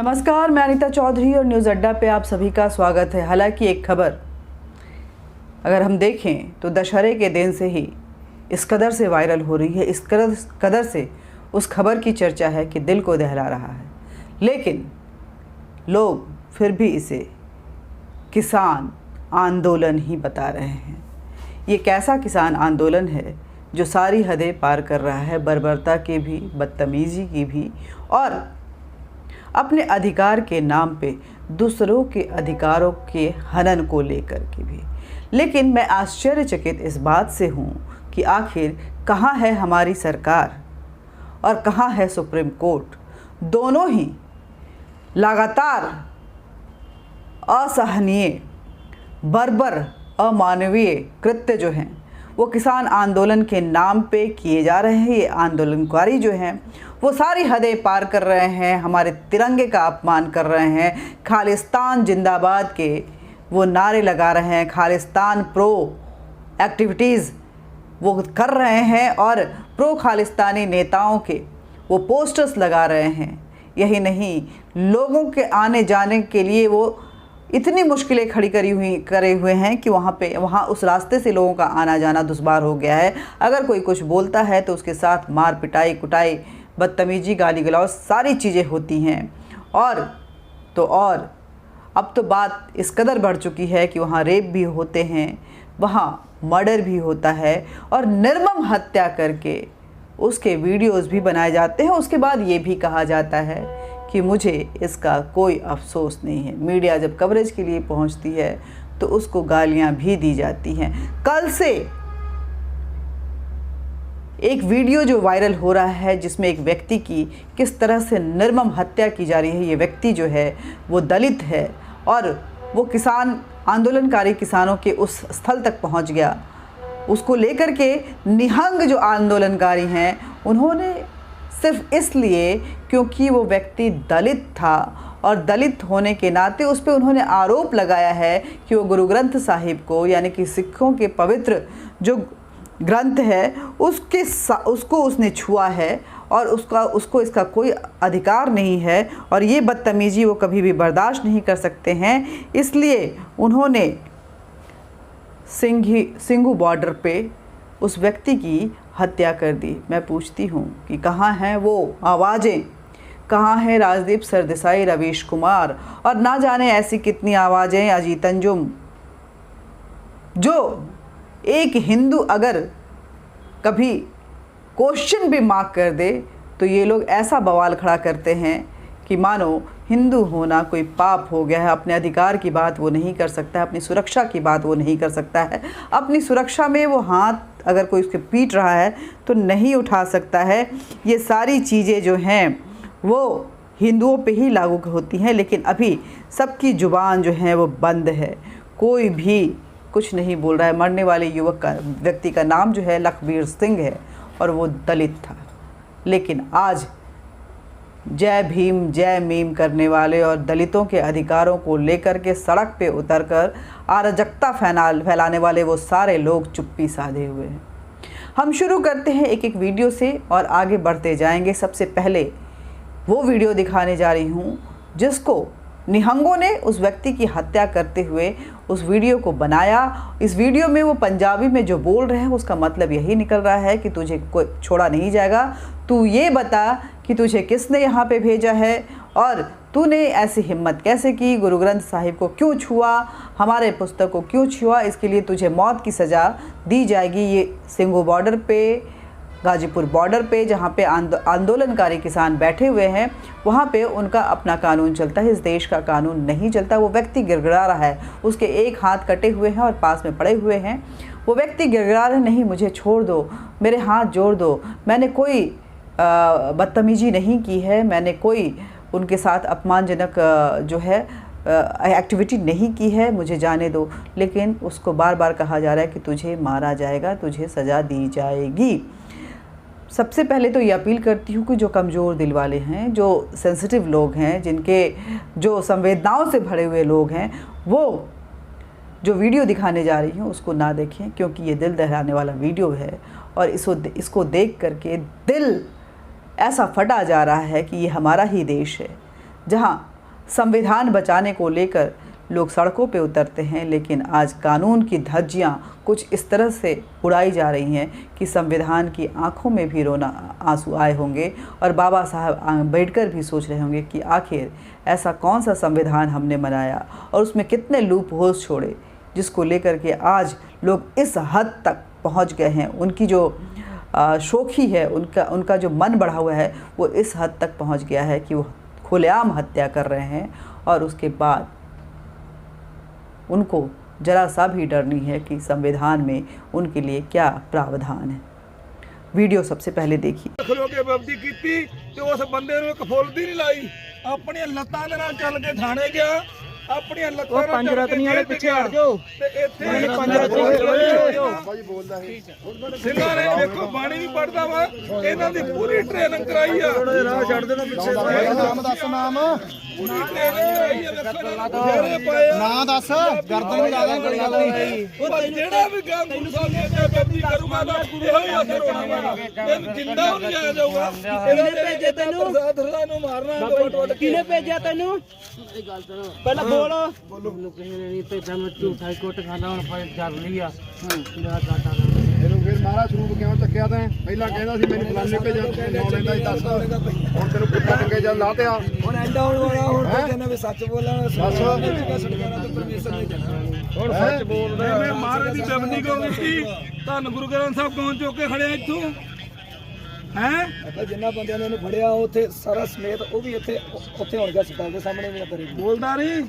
नमस्कार, मैं अनीता चौधरी और न्यूज़ अड्डा पे आप सभी का स्वागत है। हालांकि एक खबर अगर हम देखें तो दशहरे के दिन से ही इस कदर से वायरल हो रही है, इस कदर से उस खबर की चर्चा है कि दिल को दहला रहा है। लेकिन लोग फिर भी इसे किसान आंदोलन ही बता रहे हैं। ये कैसा किसान आंदोलन है जो सारी हदें पार कर रहा है, बर्बरता की भी, बदतमीज़ी की भी, और अपने अधिकार के नाम पे दूसरों के अधिकारों के हनन को लेकर के भी। लेकिन मैं आश्चर्यचकित इस बात से हूँ कि आखिर कहाँ है हमारी सरकार और कहाँ है सुप्रीम कोर्ट। दोनों ही लगातार असहनीय, बर्बर, अमानवीय कृत्य जो हैं वो किसान आंदोलन के नाम पे किए जा रहे हैं। ये आंदोलनकारी जो हैं वो सारी हदें पार कर रहे हैं, हमारे तिरंगे का अपमान कर रहे हैं, खालिस्तान जिंदाबाद के वो नारे लगा रहे हैं, खालिस्तान प्रो एक्टिविटीज़ वो कर रहे हैं और प्रो खालिस्तानी नेताओं के वो पोस्टर्स लगा रहे हैं। यही नहीं, लोगों के आने जाने के लिए वो इतनी मुश्किलें खड़ी करे हुए हैं कि वहाँ उस रास्ते से लोगों का आना जाना दुश्वार हो गया है। अगर कोई कुछ बोलता है तो उसके साथ मार पिटाई, कुटाई, बदतमीजी, गाली गलौज सारी चीज़ें होती हैं। और अब तो बात इस कदर बढ़ चुकी है कि वहाँ रेप भी होते हैं, वहाँ मर्डर भी होता है और निर्मम हत्या करके उसके वीडियोस भी बनाए जाते हैं। उसके बाद ये भी कहा जाता है कि मुझे इसका कोई अफसोस नहीं है। मीडिया जब कवरेज के लिए पहुंचती है तो उसको गालियां भी दी जाती हैं। कल से एक वीडियो जो वायरल हो रहा है जिसमें एक व्यक्ति की किस तरह से निर्मम हत्या की जा रही है। ये व्यक्ति जो है वो दलित है और वो किसान आंदोलनकारी किसानों के उस स्थल तक पहुंच गया। उसको लेकर के निहंग जो आंदोलनकारी हैं उन्होंने सिर्फ इसलिए क्योंकि वो व्यक्ति दलित था और दलित होने के नाते उस पर उन्होंने आरोप लगाया है कि वो गुरु ग्रंथ साहिब को, यानी कि सिखों के पवित्र जो ग्रंथ है उसको उसने छुआ है और उसको इसका कोई अधिकार नहीं है और ये बदतमीजी वो कभी भी बर्दाश्त नहीं कर सकते हैं। इसलिए उन्होंने सिंघू बॉर्डर पे उस व्यक्ति की हत्या कर दी। मैं पूछती हूँ कि कहाँ हैं वो आवाज़ें, कहाँ हैं राजदीप सरदेसाई, रवीश कुमार और ना जाने ऐसी कितनी आवाज़ें, अजीत अंजुम। जो एक हिंदू अगर कभी क्वेश्चन भी मार्क कर दे तो ये लोग ऐसा बवाल खड़ा करते हैं कि मानो हिंदू होना कोई पाप हो गया है। अपने अधिकार की बात वो नहीं कर सकता है, अपनी सुरक्षा की बात वो नहीं कर सकता है, अपनी सुरक्षा में वो हाथ अगर कोई उसके पीट रहा है तो नहीं उठा सकता है। ये सारी चीज़ें जो हैं वो हिंदुओं पे ही लागू होती हैं। लेकिन अभी सबकी ज़ुबान जो है वो बंद है, कोई भी कुछ नहीं बोल रहा है। मरने वाले व्यक्ति का नाम जो है लखबीर सिंह है और वो दलित था। लेकिन आज जय भीम जय मीम करने वाले और दलितों के अधिकारों को लेकर के सड़क पे उतरकर अराजकता फैलाने वाले वो सारे लोग चुप्पी साधे हुए हैं। हम शुरू करते हैं एक एक वीडियो से और आगे बढ़ते जाएंगे। सबसे पहले वो वीडियो दिखाने जा रही हूँ जिसको निहंगों ने उस व्यक्ति की हत्या करते हुए उस वीडियो को बनाया। इस वीडियो में वो पंजाबी में जो बोल रहे हैं उसका मतलब यही निकल रहा है कि तुझे कोई छोड़ा नहीं जाएगा, तू ये बता कि तुझे किसने यहाँ पे भेजा है और तूने ऐसी हिम्मत कैसे की, गुरु ग्रंथ साहिब को क्यों छुआ, हमारे पुस्तक को क्यों छुआ, इसके लिए तुझे मौत की सज़ा दी जाएगी। ये सिंघू बॉर्डर पे, गाजीपुर बॉर्डर पे जहाँ पे आंदोलनकारी किसान बैठे हुए हैं वहाँ पे उनका अपना कानून चलता है, इस देश का कानून नहीं चलता। वो व्यक्ति गिड़गिड़ा रहा है, उसके एक हाथ कटे हुए हैं और पास में पड़े हुए हैं। वो व्यक्ति गिड़गिड़ा रहे, नहीं मुझे छोड़ दो, मेरे हाथ जोड़ दो, मैंने कोई बदतमीजी नहीं की है, मैंने कोई उनके साथ अपमानजनक जो है एक्टिविटी नहीं की है, मुझे जाने दो। लेकिन उसको बार बार कहा जा रहा है कि तुझे मारा जाएगा, तुझे सज़ा दी जाएगी। सबसे पहले तो ये अपील करती हूँ कि जो कमज़ोर दिल वाले हैं, जो सेंसिटिव लोग हैं, जिनके जो संवेदनाओं से भरे हुए लोग हैं, वो जो वीडियो दिखाने जा रही हूँ उसको ना देखें, क्योंकि ये दिल दहलाने वाला वीडियो है और इसको देख करके दिल ऐसा फटा जा रहा है कि ये हमारा ही देश है जहाँ संविधान बचाने को लेकर लोग सड़कों पे उतरते हैं, लेकिन आज कानून की धज्जियां कुछ इस तरह से उड़ाई जा रही हैं कि संविधान की आंखों में भी रोना आंसू आए होंगे और बाबा साहब अम्बेडकर भी सोच रहे होंगे कि आखिर ऐसा कौन सा संविधान हमने बनाया और उसमें कितने लूप होल्स छोड़े, जिसको लेकर के आज लोग इस हद तक पहुंच गए हैं। उनकी जो शोखी है, उनका जो मन बढ़ा हुआ है, वो इस हद तक पहुंच गया है कि वो खुलेआम हत्या कर रहे हैं और उसके बाद उनको जरा सा भी डर नहीं है कि संविधान में उनके लिए क्या प्रावधान है। वीडियो सबसे पहले देखिए। उस बंदे ने कफोलती नहीं लाई, अपनी लत्तां दे नाल चल के थाने गया, अपनी लत्तां नाल पंज रत्नी वाले पीछे हट जाओ ते इत्थे पंज रत्नी बोलदा है सिंघां ने देखो बाणी भी पढ़दा वा, इन्हां दी पूरी ट्रेनिंग कराई आ। राह छੱਡ देना पिੱਛੇ नाम दस, नाम पूरी ट्रेनिंग कराई आ। नाम दस, गर्दन भी ला दा गलियां नहीं, जेड़ा भी काम गुरु साहब ने ते बेबी करूंगा ना ਇਹੋ ਹੀ ਅਸਰ ਹੋਣਾ ਵਾ। ਇਹ ਜਿੰਦਾ ਹੋ ਨਹੀਂ ਆ ਜਾਊਗਾ। ਕਿਹਨੇ ਭੇਜੇ ਤੈਨੂੰ? ਸਰਦਾਰ ਨੂੰ ਮਾਰਨਾ ਟੋਟ ਕਿਹਨੇ ਭੇਜਿਆ ਤੈਨੂੰ? ਇਹ ਗੱਲ ਸੁਣੋ ਪਹਿਲਾਂ ਬੋਲੋ ਮੈਨੂੰ ਕਿਸੇ ਨੇ ਨਹੀਂ ਭੇਜਿਆ, ਮੈਂ ਝੂਠਾ ਹੀ ਕੁੱਟ ਖਾਣਾ ਹੁਣ ਫੜ ਚੱਲ ਲਈ ਆ। ਮੇਰਾ ਡਾਟਾ ਇਹਨੂੰ ਫਿਰ ਮਾਰਾ ਸਰੂਪ ਕਿਉਂ ਚੱਕਿਆ ਤੈਂ? ਪਹਿਲਾਂ ਕਹਿੰਦਾ ਸੀ ਮੈਨੂੰ ਫਲਾਣੇ ਭੇਜਿਆ, ਤੂੰ ਨੌ ਲੈਂਦਾ ਸੀ 10, ਹੁਣ ਤੈਨੂੰ ਪੁੱਤਾਂ ਟੰਗੇ ਜਾਂ ਲਾ ਤੇ ਆ। ਹੁਣ ਐਂਡਾ ਹੋਣ ਵਾਲਾ, ਹੁਣ ਤੇ ਕਹਿੰਦਾ ਵੀ ਸੱਚ ਬੋਲਣਾ, ਸੱਚ ਬੋਲਣਾ ਤੇ ਪਰਮੇਸ਼ਰ ਨਹੀਂ ਚੱਲਣਾ। ਹੁਣ ਸੱਚ ਬੋਲਦਾ ਮੈਂ ਮਾਰੇ ਦੀ ਬੇਬਦੀ ਕਿਉਂ ਕੀਤੀ? ਧੰਨ ਗੁਰੂ ਗ੍ਰੰਥ ਸਾਹਿਬ ਕੌਣ ਚੁੱਕ ਕੇ ਖੜਿਆ ਇੱਥੋਂ ਹੈ? ਜਿੰਨਾ ਬੰਦਿਆਂ ਨੇ ਉਹਨੂੰ ਫੜਿਆ ਉੱਥੇ ਸਾਰਾ ਸਮੇਤ ਉਹ ਵੀ ਇੱਥੇ ਉੱਥੇ ਹੋਣ ਗਿਆ ਸਟਾਲ ਦੇ ਸਾਹਮਣੇ ਵੀ ਕਰੇ ਬੋਲਦਾ ਨਹੀਂ।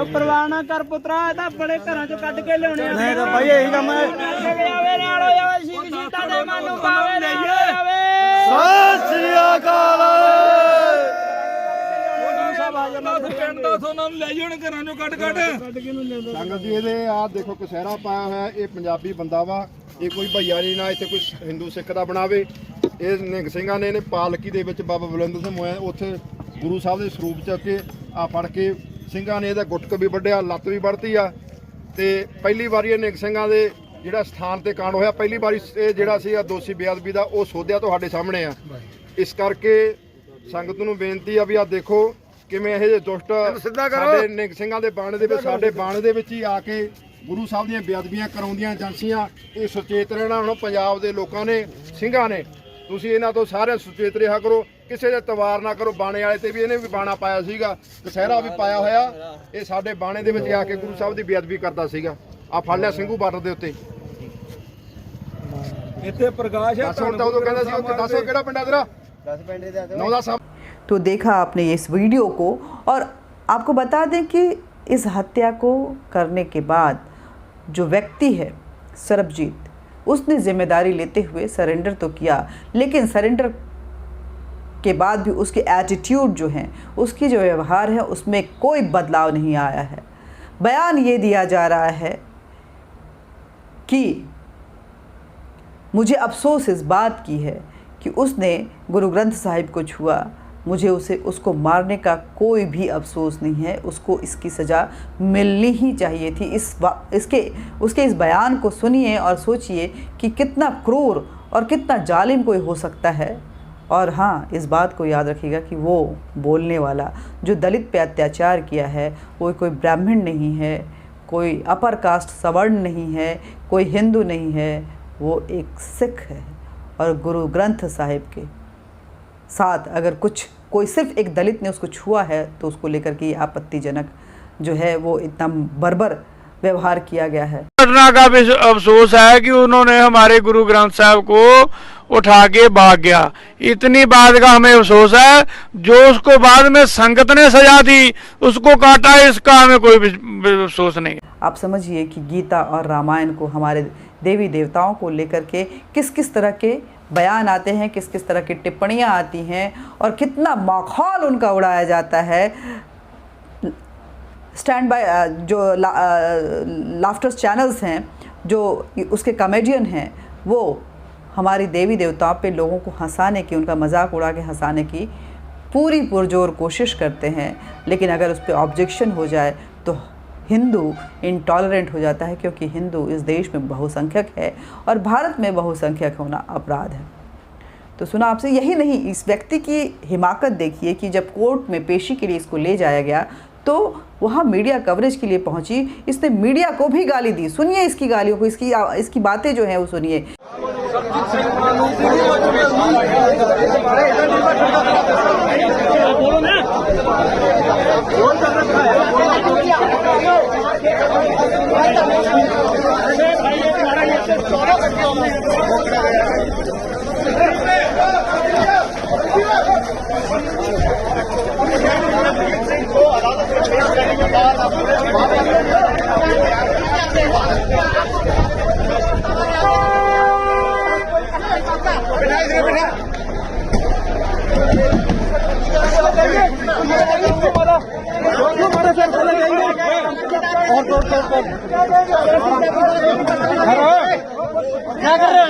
ਉਹ ਪਰਵਾਹ ਨਾ ਕਰ ਪੁੱਤਰਾ, ਇਹ ਤਾਂ ਬੜੇ ਘਰਾਂ ਚੋਂ ਕੱਢ ਕੇ ਲਿਆਉਣੇ ਆ। ਨਹੀਂ ਤਾਂ ਭਾਈ ਇਹੀ ਕੰਮ ਹੈ। ਆਵੇ ਨਾਲ ਹੋ ਜਾਵੇ ਸਿੰਘ ਸੀਤਾ ਦੇ ਮਨ ਨੂੰ ਪਾਵੇ ਲਈਏ ਆਵੇ। ਸਤਿ ਸ੍ਰੀ ਅਕਾਲ। ਉਹਨਾਂ ਸਭ ਆ ਜਾਣਾ ਪਿੰਡ ਦਾ ਸੋਨਾਂ ਨੂੰ ਲੈ ਜਾਣ ਘਰਾਂ ਚੋਂ ਕੱਢ ਕੇ ਨੂੰ ਲੈਂਦਾ। ਸੰਗਤ ਜੀ ਇਹਦੇ ਆਹ ਦੇਖੋ ਕਸਹਿਰਾ ਪਾਇਆ ਹੋਇਆ, ਇਹ ਪੰਜਾਬੀ ਬੰਦਾ ਵਾ, ਇਹ ਕੋਈ ਭਈਆ ਨਹੀਂ ਨਾ ਇੱਥੇ ਕੋਈ ਹਿੰਦੂ ਸਿੱਖ ਦਾ ਬਣਾਵੇ। ਇਹ ਨਿਹੰਗ ਸਿੰਘਾਂ ਨੇ ਇਹਨੇ ਪਾਲਕੀ ਦੇ ਵਿੱਚ ਬਾਬਾ ਬਲਵਿੰਦਰ ਸਿੰਘ ਹੋਇਆ ਉੱਥੇ ਗੁਰੂ ਸਾਹਿਬ ਦੇ ਸਰੂਪ ਚ ਕੇ ਆ ਫੜ ਕੇ ਸਿੰਘਾਂ ਨੇ ਇਹਦਾ ਗੁੱਟਕ ਵੀ ਵੱਢਿਆ, ਲੱਤ ਵੀ ਵੱਢਤੀ ਆ। ਤੇ ਪਹਿਲੀ ਵਾਰੀ ਇਹ ਨਿਹੰਗ ਸਿੰਘਾਂ ਦੇ ਜਿਹੜਾ ਸਥਾਨ ਤੇ ਕਾਂਡ ਹੋਇਆ, ਪਹਿਲੀ ਵਾਰੀ ਇਹ ਜਿਹੜਾ ਸੀ ਦੋਸ਼ੀ ਬੇਅਦਬੀ ਦਾ ਉਹ ਸੋਧਿਆ ਤੁਹਾਡੇ ਸਾਹਮਣੇ ਆ। ਇਸ ਕਰਕੇ ਸੰਗਤ ਨੂੰ ਬੇਨਤੀ ਆ ਵੀ ਆ ਦੇਖੋ ਕਿਵੇਂ ਇਹ ਦੁਸ਼ਟ ਸਾਡੇ ਨਿਹੰਗ ਸਿੰਘਾਂ ਦੇ ਬਾਣੇ ਦੇ ਵਿੱਚ, ਸਾਡੇ ਬਾਣੇ ਦੇ ਵਿੱਚ ਹੀ ਆ ਕੇ ਗੁਰੂ ਸਾਹਿਬ ਦੀਆਂ ਬੇਅਦਬੀਆਂ ਕਰਾਉਂਦੀਆਂ ਏਜੰਸੀਆਂ। ਇਹ ਸੁਚੇਤ ਰਹਿਣਾ ਹੁਣ ਪੰਜਾਬ ਦੇ ਲੋਕਾਂ ਨੇ, ਸਿੰਘਾਂ ਨੇ, ਤੁਸੀਂ ਇਹਨਾਂ ਤੋਂ ਸਾਰੇ ਸੁਚੇਤ ਰਿਹਾ ਕਰੋ। ਕਿਸੇ ਦੇ ਤਵਾਰ ਨਾ ਕਰੋ। ਬਾਣੇ ਵਾਲੇ ਤੇ ਵੀ ਇਹਨੇ ਵੀ ਬਾਣਾ ਪਾਇਆ ਸੀਗਾ, ਕਸਹਿਰਾ ਵੀ ਪਾਇਆ ਹੋਇਆ। ਇਹ ਸਾਡੇ ਬਾਣੇ ਦੇ ਵਿੱਚ ਆ ਕੇ ਗੁਰੂ ਸਾਹਿਬ ਦੀ ਬੇਅਦਬੀ ਕਰਦਾ ਸੀਗਾ। ਆ ਫੜ ਲਿਆ ਸਿੰਘੂ ਬਾਰਡਰ ਦੇ ਉੱਤੇ। ਇੱਥੇ ਪ੍ਰਕਾਸ਼ ਹੈ। ਹੁਣ ਤਾਂ ਉਦੋਂ ਕਹਿੰਦਾ ਸੀ ਉੱਥੇ ਦੱਸੋ ਕਿਹੜਾ ਪਿੰਡ ਆ ਤੇਰਾ? 10 ਪਿੰਡ ਦੇ 9 तो देखा आपने इस वीडियो को, और आपको बता दें कि इस हत्या को करने के बाद जो व्यक्ति है सरबजीत, उसने जिम्मेदारी लेते हुए सरेंडर तो किया, लेकिन सरेंडर के बाद भी उसके एटीट्यूड जो हैं, उसकी जो व्यवहार है उसमें कोई बदलाव नहीं आया है। बयान ये दिया जा रहा है कि मुझे अफसोस इस बात की है कि उसने गुरु ग्रंथ साहिब को छुआ, मुझे उसको मारने का कोई भी अफसोस नहीं है। उसको इसकी सज़ा मिलनी ही चाहिए थी। उसके इस बयान को सुनिए और सोचिए कि कितना क्रूर और कितना जालिम कोई हो सकता है। और हाँ, इस बात को याद रखिएगा कि वो बोलने वाला जो दलित पे अत्याचार किया है वो कोई ब्राह्मण नहीं है, कोई अपर कास्ट सवर्ण नहीं है, कोई हिंदू नहीं है, वो एक सिख है। और गुरु ग्रंथ साहिब के साथ अगर कोई सिर्फ एक दलित ने उसको छुआ है तो उसको लेकर के ये आपत्तिजनक जो है वो इतना बर्बर व्यवहार किया गया है। घटना का भी अफसोस है कि उन्होंने हमारे गुरु ग्रंथ साहब को उठा के भाग गया। इतनी बात का हमें अफसोस है। जो उसको बाद में संगत ने सजा दी, उसको काटा, इसका हमें कोई अफसोस नहीं। आप समझिए कि गीता और रामायण को, हमारे देवी देवताओं को लेकर के किस किस तरह के बयान आते हैं, किस किस तरह की टिप्पणियाँ आती हैं और कितना माहौल उनका उड़ाया जाता है। स्टैंड बाय जो लाफ्टर चैनल्स हैं, जो उसके कॉमेडियन हैं, वो हमारी देवी देवताओं पे लोगों को हंसाने की, उनका मजाक उड़ा के हंसाने की पूरी पुरजोर कोशिश करते हैं। लेकिन अगर उस पर ऑब्जेक्शन हो जाए तो हिंदू इंटॉलरेंट हो जाता है, क्योंकि हिंदू इस देश में बहुसंख्यक है और भारत में बहुसंख्यक होना अपराध है। तो सुना आपसे। यही नहीं, इस व्यक्ति की हिमाकत देखिए कि जब कोर्ट में पेशी के लिए इसको ले जाया गया तो वहाँ मीडिया कवरेज के लिए पहुंची, इसने मीडिया को भी गाली दी। सुनिए इसकी गालियों को, इसकी बातें जो हैं वो सुनिए। क्या कर रहे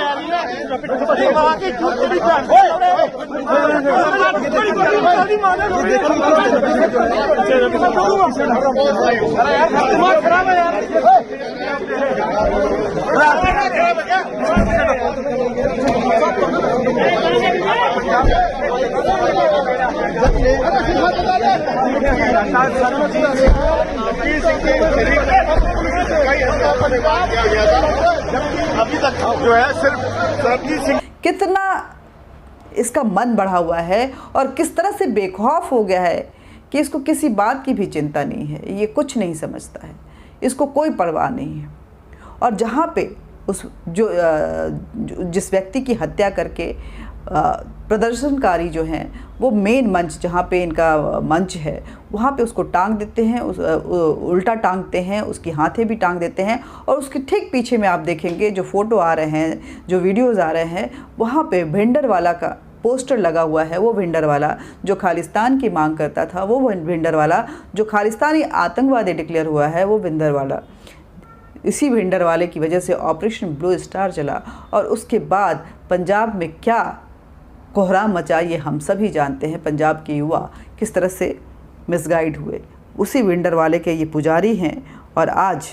अभी तक जो है सिर्फ सरबजीत सिंह। कितना इसका मन बढ़ा हुआ है और किस तरह से बेखौफ हो गया है कि इसको किसी बात की भी चिंता नहीं है, ये कुछ नहीं समझता है, इसको कोई परवाह नहीं है। और जहाँ पे जिस व्यक्ति की हत्या करके प्रदर्शनकारी जो हैं वो मेन मंच, जहाँ पे इनका मंच है, वहाँ पे उसको टांग देते हैं, उल्टा टांगते हैं, उसकी हाथें भी टांग देते हैं। और उसके ठीक पीछे में आप देखेंगे जो फ़ोटो आ रहे हैं, जो वीडियोज़ आ रहे हैं, वहाँ पे भिंडरवाला का पोस्टर लगा हुआ है। वो भिंडरवाला जो खालिस्तान की मांग करता था, वो भिंडरवाला जो खालिस्तानी आतंकवादी डिक्लेयर हुआ है, वो भिंडरवाला। इसी भिंडरवाले की वजह से ऑपरेशन ब्लू स्टार चला और उसके बाद पंजाब में क्या कोहराम मचा ये हम सभी जानते हैं। पंजाब के युवा किस तरह से मिसगाइड हुए। उसी भिंडरवाले के ये पुजारी हैं और आज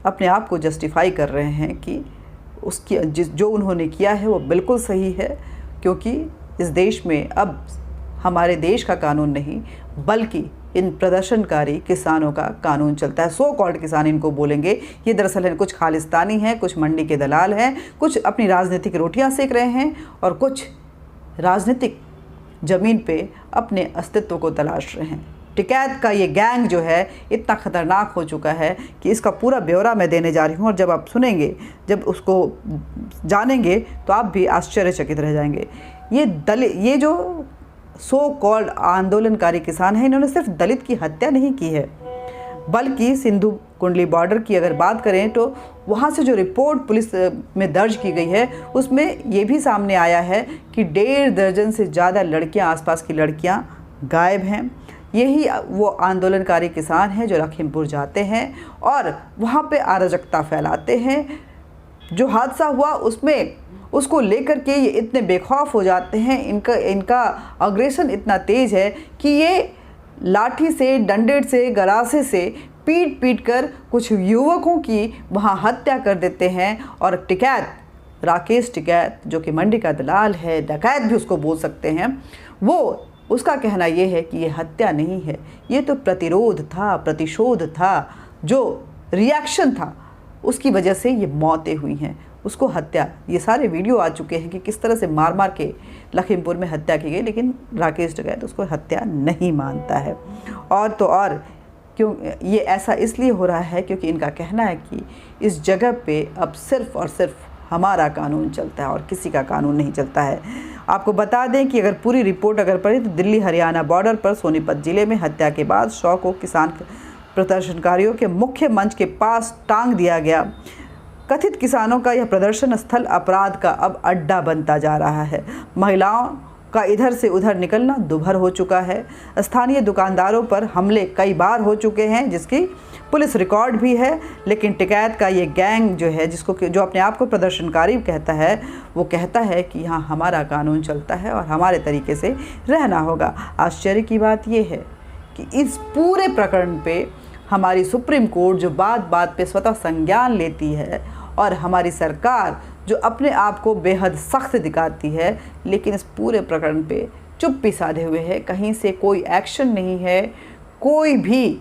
अपने आप को जस्टिफाई कर रहे हैं कि उसकी जो उन्होंने किया है वो बिल्कुल सही है, क्योंकि इस देश में अब हमारे देश का कानून नहीं बल्कि इन प्रदर्शनकारी किसानों का कानून चलता है। सो कॉल्ड किसान इनको बोलेंगे, ये दरअसल है कुछ खालिस्तानी हैं, कुछ मंडी के दलाल हैं, कुछ अपनी राजनीतिक रोटियां सेक रहे हैं और कुछ राजनीतिक ज़मीन पे अपने अस्तित्व को तलाश रहे हैं। टिकैत का ये गैंग जो है इतना ख़तरनाक हो चुका है कि इसका पूरा ब्यौरा मैं देने जा रही हूँ और जब आप सुनेंगे, जब उसको जानेंगे तो आप भी आश्चर्यचकित रह जाएंगे। ये जो सो कॉल्ड आंदोलनकारी किसान हैं, इन्होंने सिर्फ दलित की हत्या नहीं की है बल्कि सिंधु कुंडली बॉर्डर की अगर बात करें तो वहाँ से जो रिपोर्ट पुलिस में दर्ज की गई है उसमें ये भी सामने आया है कि 1.5 दर्जन से ज़्यादा लड़कियाँ, आसपास की लड़कियाँ गायब हैं। यही वो आंदोलनकारी किसान हैं जो लखीमपुर जाते हैं और वहाँ पे अराजकता फैलाते हैं। जो हादसा हुआ उसमें उसको लेकर के ये इतने बेखौफ हो जाते हैं, इनका अग्रेशन इतना तेज़ है कि ये लाठी से, डंडे से, गरासे से पीट कर कुछ युवकों की वहाँ हत्या कर देते हैं। और टिकैत, राकेश टिकैत जो कि मंडी का दलाल है, डकैत भी उसको बोल सकते हैं, वो उसका कहना ये है कि ये हत्या नहीं है, ये तो प्रतिरोध था, प्रतिशोध था, जो रिएक्शन था उसकी वजह से ये मौतें हुई हैं। उसको हत्या, ये सारे वीडियो आ चुके हैं कि किस तरह से मार मार के लखीमपुर में हत्या की गई, लेकिन राकेश टिकैत उसको हत्या नहीं मानता है। और तो और क्यों ये ऐसा इसलिए हो रहा है क्योंकि इनका कहना है कि इस जगह पे अब सिर्फ़ और सिर्फ हमारा कानून चलता है और किसी का कानून नहीं चलता है। आपको बता दें कि अगर पूरी रिपोर्ट अगर पढ़े तो दिल्ली हरियाणा बॉर्डर पर सोनीपत ज़िले में हत्या के बाद शव को किसान प्रदर्शनकारियों के मुख्य मंच के पास टांग दिया गया। कथित किसानों का यह प्रदर्शन स्थल अपराध का अब अड्डा बनता जा रहा है। महिलाओं का इधर से उधर निकलना दूभर हो चुका है। स्थानीय दुकानदारों पर हमले कई बार हो चुके हैं जिसकी पुलिस रिकॉर्ड भी है। लेकिन टिकैत का ये गैंग जो है, जो अपने आप को प्रदर्शनकारी कहता है, वो कहता है कि यहाँ हमारा कानून चलता है और हमारे तरीके से रहना होगा। आश्चर्य की बात ये है कि इस पूरे प्रकरण पे हमारी सुप्रीम कोर्ट जो बात बात पे स्वतः संज्ञान लेती है और हमारी सरकार जो अपने आप को बेहद सख्त दिखाती है, लेकिन इस पूरे प्रकरण पे चुप्पी साधे हुए है। कहीं से कोई एक्शन नहीं है, कोई भी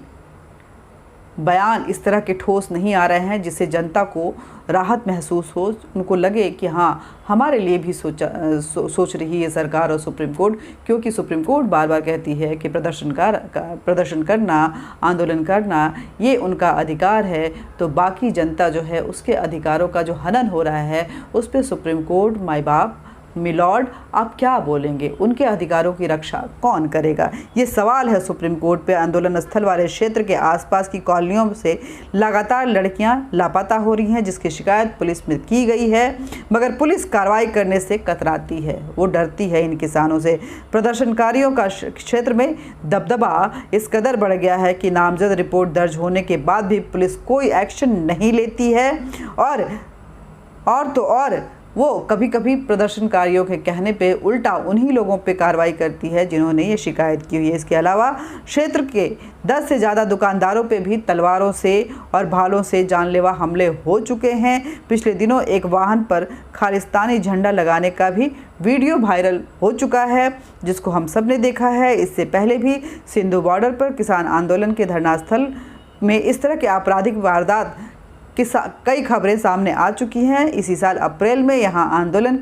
बयान इस तरह के ठोस नहीं आ रहे हैं जिससे जनता को राहत महसूस हो, उनको लगे कि हाँ, हमारे लिए भी सोच रही है सरकार और सुप्रीम कोर्ट। क्योंकि सुप्रीम कोर्ट बार बार कहती है कि प्रदर्शन करना, आंदोलन करना ये उनका अधिकार है, तो बाकी जनता जो है उसके अधिकारों का जो हनन हो रहा है उस पर सुप्रीम कोर्ट, माई बाप, मिलॉर्ड, आप क्या बोलेंगे? उनके अधिकारों की रक्षा कौन करेगा? ये सवाल है सुप्रीम कोर्ट पे। आंदोलन स्थल वाले क्षेत्र के आसपास की कॉलोनियों से लगातार लड़कियां लापता हो रही हैं, जिसकी शिकायत पुलिस में की गई है, मगर पुलिस कार्रवाई करने से कतराती है, वो डरती है इन किसानों से। प्रदर्शनकारियों का क्षेत्र में दबदबा इस कदर बढ़ गया है कि नामजद रिपोर्ट दर्ज होने के बाद भी पुलिस कोई एक्शन नहीं लेती है और वो कभी कभी प्रदर्शनकारियों के कहने पे उल्टा उन्हीं लोगों पे कार्रवाई करती है जिन्होंने ये शिकायत की हुई है। इसके अलावा क्षेत्र के 10 से ज़्यादा दुकानदारों पे भी तलवारों से और भालों से जानलेवा हमले हो चुके हैं। पिछले दिनों एक वाहन पर खालिस्तानी झंडा लगाने का भी वीडियो वायरल हो चुका है, जिसको हम सब ने देखा है। इससे पहले भी सिंधु बॉर्डर पर किसान आंदोलन के धरनास्थल में इस तरह के आपराधिक वारदात कई खबरें सामने आ चुकी हैं। इसी साल अप्रैल में यहां आंदोलन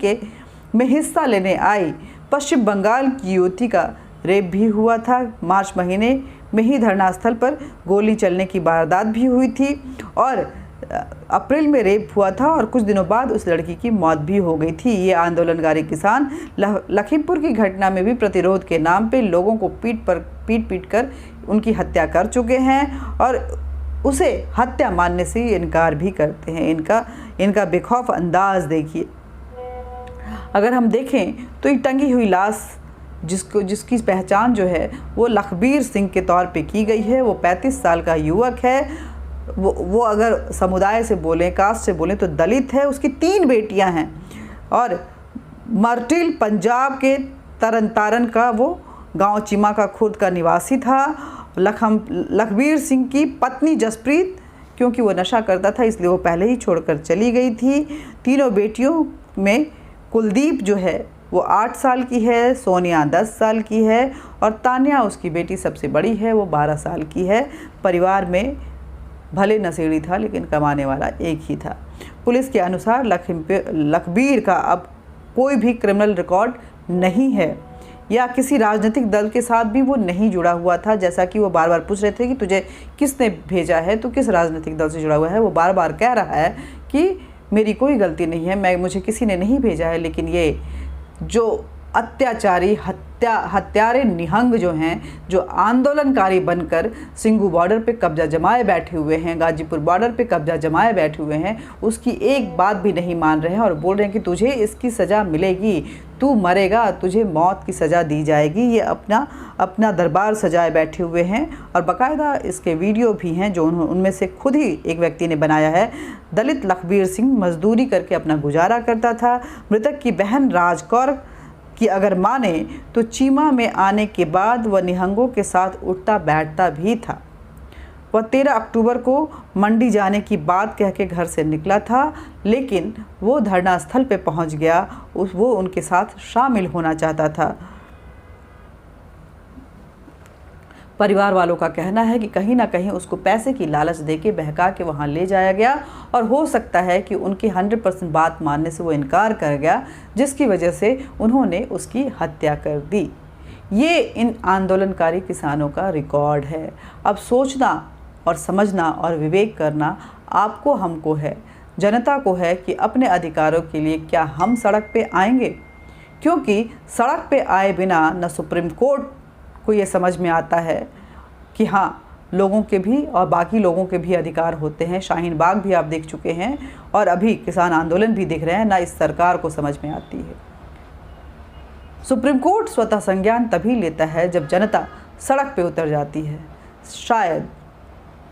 में हिस्सा लेने आई पश्चिम बंगाल की युवती का रेप भी हुआ था। मार्च महीने में ही धरनास्थल पर गोली चलने की वारदात भी हुई थी और अप्रैल में रेप हुआ था और कुछ दिनों बाद उस लड़की की मौत भी हो गई थी। ये आंदोलनकारी किसान लखीमपुर की घटना में भी प्रतिरोध के नाम पे लोगों को पीट कर उनकी हत्या कर चुके हैं और उसे हत्या मानने से इनकार भी करते हैं। इनका बेखौफ अंदाज देखिए। अगर हम देखें तो ये टंगी हुई लाश जिसकी पहचान जो है वो लखबीर सिंह के तौर पे की गई है। वो 35 साल का युवक है। वो अगर समुदाय से बोलें, कास्ट से बोलें तो दलित है। उसकी 3 बेटियां हैं और मर्टिल पंजाब के तरन तारन का वो गांव चिमा का खुर्द का निवासी था। लखबीर सिंह की पत्नी जसप्रीत, क्योंकि वो नशा करता था इसलिए वो पहले ही छोड़कर चली गई थी। तीनों बेटियों में कुलदीप जो है वो 8 साल की है, सोनिया 10 साल की है और तान्या उसकी बेटी सबसे बड़ी है, वो 12 साल की है। परिवार में भले नशेड़ी था लेकिन कमाने वाला एक ही था। पुलिस के अनुसार लखबीर का अब कोई भी क्रिमिनल रिकॉर्ड नहीं है या किसी राजनीतिक दल के साथ भी वो नहीं जुड़ा हुआ था। जैसा कि वो बार बार पूछ रहे थे कि तुझे किसने भेजा है, तो किस राजनीतिक दल से जुड़ा हुआ है, वो बार बार कह रहा है कि मेरी कोई गलती नहीं है, मुझे किसी ने नहीं भेजा है। लेकिन ये जो अत्याचारी हत्यारे निहंग जो हैं, जो आंदोलनकारी बनकर सिंघू बॉर्डर पे कब्जा जमाए बैठे हुए हैं, गाजीपुर बॉर्डर पे कब्जा जमाए बैठे हुए हैं, उसकी एक बात भी नहीं मान रहे हैं और बोल रहे हैं कि तुझे इसकी सज़ा मिलेगी, तू मरेगा, तुझे मौत की सज़ा दी जाएगी। ये अपना दरबार सजाए बैठे हुए हैं और बाकायदा इसके वीडियो भी हैं जो उनमें से खुद ही एक व्यक्ति ने बनाया है। दलित लखबीर सिंह मजदूरी करके अपना गुजारा करता था। मृतक की बहन राजकौर कि अगर माने तो चीमा में आने के बाद वह निहंगों के साथ उठता बैठता भी था। वह 13 अक्टूबर को मंडी जाने की बात कह के घर से निकला था, लेकिन वो धरना स्थल पे पहुंच गया। वो उनके साथ शामिल होना चाहता था। परिवार वालों का कहना है कि कहीं ना कहीं उसको पैसे की लालच देके बहका के वहाँ ले जाया गया और हो सकता है कि उनकी 100% बात मानने से वो इनकार कर गया, जिसकी वजह से उन्होंने उसकी हत्या कर दी। ये इन आंदोलनकारी किसानों का रिकॉर्ड है। अब सोचना और समझना और विवेक करना आपको, हमको है, जनता को है कि अपने अधिकारों के लिए क्या हम सड़क पे आएंगे? क्योंकि सड़क पे आए बिना न सुप्रीम कोर्ट को ये समझ में आता है कि हाँ, लोगों के भी और बाकी लोगों के भी अधिकार होते हैं। शाहीन बाग भी आप देख चुके हैं और अभी किसान आंदोलन भी दिख रहे हैं, ना इस सरकार को समझ में आती है। सुप्रीम कोर्ट स्वतः संज्ञान तभी लेता है जब जनता सड़क पे उतर जाती है। शायद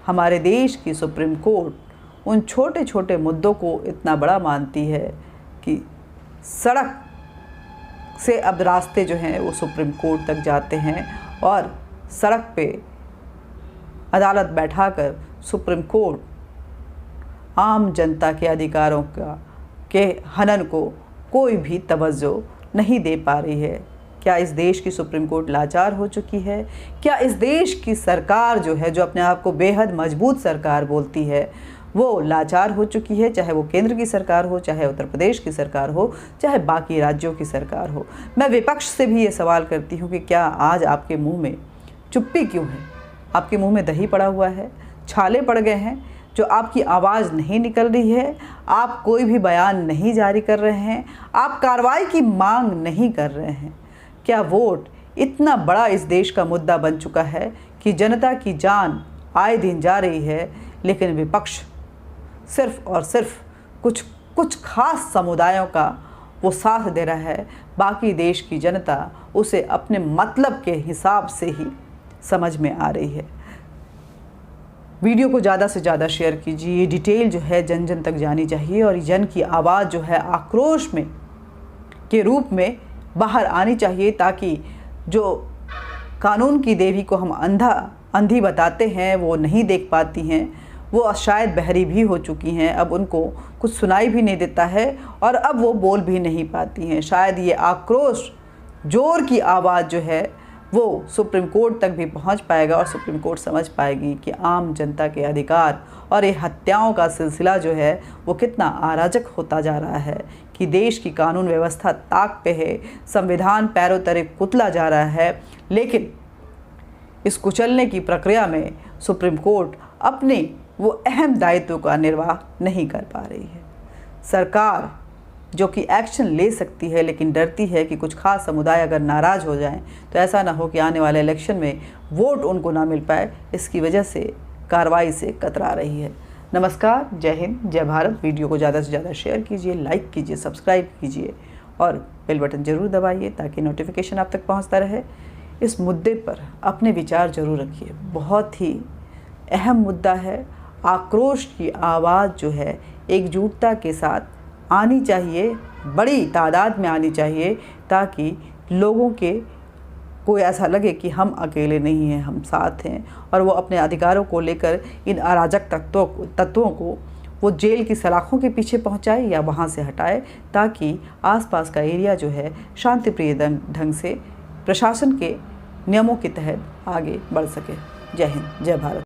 हमारे देश की सुप्रीम कोर्ट उन छोटे छोटे मुद्दों को इतना बड़ा मानती है कि सड़क से अब रास्ते जो हैं वो सुप्रीम कोर्ट तक जाते हैं और सड़क पे अदालत बैठाकर सुप्रीम कोर्ट आम जनता के अधिकारों के हनन को कोई भी तवज्जो नहीं दे पा रही है। क्या इस देश की सुप्रीम कोर्ट लाचार हो चुकी है? क्या इस देश की सरकार जो है, जो अपने आप को बेहद मजबूत सरकार बोलती है, वो लाचार हो चुकी है? चाहे वो केंद्र की सरकार हो, चाहे उत्तर प्रदेश की सरकार हो, चाहे बाकी राज्यों की सरकार हो। मैं विपक्ष से भी ये सवाल करती हूँ कि क्या आज आपके मुंह में चुप्पी क्यों है? आपके मुंह में दही पड़ा हुआ है, छाले पड़ गए हैं, जो आपकी आवाज़ नहीं निकल रही है, आप कोई भी बयान नहीं जारी कर रहे हैं, आप कार्रवाई की मांग नहीं कर रहे हैं। क्या वोट इतना बड़ा इस देश का मुद्दा बन चुका है कि जनता की जान आए दिन जा रही है, लेकिन विपक्ष सिर्फ और सिर्फ कुछ खास समुदायों का वो साथ दे रहा है, बाकी देश की जनता उसे अपने मतलब के हिसाब से ही समझ में आ रही है। वीडियो को ज़्यादा से ज़्यादा शेयर कीजिए। ये डिटेल जो है जन जन तक जानी चाहिए और जन की आवाज़ जो है आक्रोश में के रूप में बाहर आनी चाहिए, ताकि जो कानून की देवी को हम अंधी बताते हैं, वो नहीं देख पाती हैं, वो शायद बहरी भी हो चुकी हैं, अब उनको कुछ सुनाई भी नहीं देता है और अब वो बोल भी नहीं पाती हैं। शायद ये आक्रोश जोर की आवाज़ जो है वो सुप्रीम कोर्ट तक भी पहुंच पाएगा और सुप्रीम कोर्ट समझ पाएगी कि आम जनता के अधिकार और ये हत्याओं का सिलसिला जो है वो कितना अराजक होता जा रहा है, कि देश की कानून व्यवस्था ताक पे है, संविधान पैरों तले कुचला जा रहा है, लेकिन इस कुचलने की प्रक्रिया में सुप्रीम कोर्ट अपने वो अहम दायित्व का निर्वाह नहीं कर पा रही है। सरकार जो कि एक्शन ले सकती है, लेकिन डरती है कि कुछ खास समुदाय अगर नाराज़ हो जाएं तो ऐसा ना हो कि आने वाले इलेक्शन में वोट उनको ना मिल पाए, इसकी वजह से कार्रवाई से कतरा रही है। नमस्कार, जय हिंद, जय भारत। वीडियो को ज़्यादा से ज़्यादा शेयर कीजिए, लाइक कीजिए, सब्सक्राइब कीजिए और बेल बटन ज़रूर दबाइए ताकि नोटिफिकेशन आप तक पहुँचता रहे। इस मुद्दे पर अपने विचार ज़रूर रखिए, बहुत ही अहम मुद्दा है। आक्रोश की आवाज़ जो है एकजुटता के साथ आनी चाहिए, बड़ी तादाद में आनी चाहिए, ताकि लोगों के को ऐसा लगे कि हम अकेले नहीं हैं, हम साथ हैं, और वो अपने अधिकारों को लेकर इन अराजक तत्वों को वो जेल की सलाखों के पीछे पहुंचाए या वहां से हटाए, ताकि आसपास का एरिया जो है शांतिप्रिय ढंग से प्रशासन के नियमों के तहत आगे बढ़ सके। जय हिंद, जय भारत।